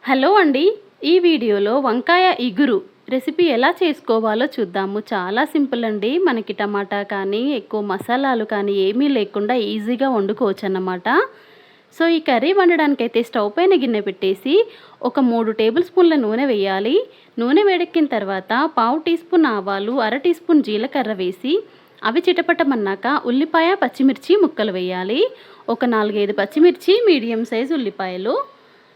Hello అండి, ఈ వీడియోలో వంకాయ ఇగురు రెసిపీ ఎలా చేసుకోవాలో చూద్దాము. చాలా సింపుల్ అండి. మనకి టమాటా కానీ ఎక్కువ మసాలాలు కానీ ఏమీ లేకుండా ఈజీగా వండుకోవచ్చు అన్నమాట. సో ఈ కర్రీ వండడానికైతే స్టవ్ పైన గిన్నె పెట్టేసి ఒక 3 టేబుల్ స్పూన్ల నూనె వేయాలి. నూనె వేడెక్కిన తర్వాత పావు టీ స్పూన్ ఆవాలు, అర టీ స్పూన్ జీలకర్ర వేసి అవి చిటపటమన్నాక ఉల్లిపాయ, పచ్చిమిర్చి ముక్కలు వేయాలి. ఒక 4-5 పచ్చిమిర్చి, మీడియం సైజు ఉల్లిపాయలు.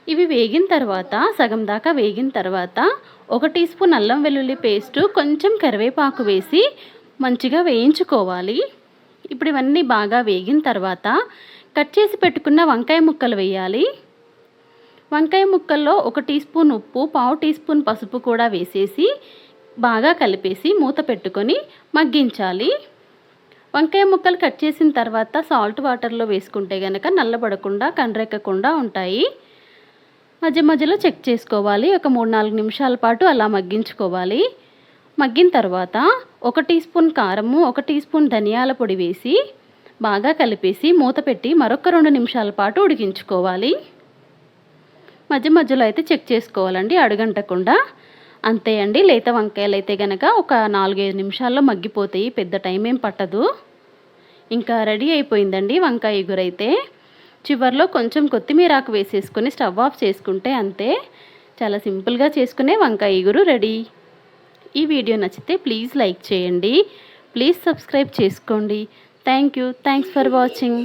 ఇవి వేగిన తర్వాత సగం దాకా వేగిన తర్వాత 1 టీ స్పూన్ అల్లం వెల్లుల్లి పేస్టు, కొంచెం కరివేపాకు వేసి మంచిగా వేయించుకోవాలి. ఇప్పుడు ఇవన్నీ బాగా వేగిన తర్వాత కట్ చేసి పెట్టుకున్న వంకాయ ముక్కలు వేయాలి. వంకాయ ముక్కల్లో 1 టీ స్పూన్ ఉప్పు, పావు టీ స్పూన్ పసుపు కూడా వేసేసి బాగా కలిపేసి మూత పెట్టుకొని మగ్గించాలి. వంకాయ ముక్కలు కట్ చేసిన తర్వాత సాల్ట్ వాటర్లో వేసుకుంటే కనుక నల్లబడకుండా కండ్రెక్కకుండా ఉంటాయి. మధ్య మధ్యలో చెక్ చేసుకోవాలి. ఒక 3-4 నిమిషాల పాటు అలా మగ్గించుకోవాలి. మగ్గిన తర్వాత 1 టీ స్పూన్ కారము, 1 టీ స్పూన్ ధనియాల పొడి వేసి బాగా కలిపేసి మూత పెట్టి మరొక 2 నిమిషాల పాటు ఉడికించుకోవాలి. మధ్య మధ్యలో అయితే చెక్ చేసుకోవాలండి, అడుగంటకుండా. అంతే అండి. లేత వంకాయలు అయితే కనుక ఒక 4-5 నిమిషాల్లో మగ్గిపోతాయి, పెద్ద టైం ఏం పట్టదు. ఇంకా రెడీ అయిపోయిందండి వంకాయ ఇగురైతే. చివర్లో కొంచెం కొత్తిమీర ఆకు వేసేసుకొని స్టవ్ ఆఫ్ చేసుకుంటే అంతే. చాలా సింపుల్గా చేసుకునే వంకాయ ఇగురు రెడీ. ఈ వీడియో నచ్చితే ప్లీజ్ లైక్ చేయండి, ప్లీజ్ సబ్స్క్రైబ్ చేసుకోండి. Thanks for watching.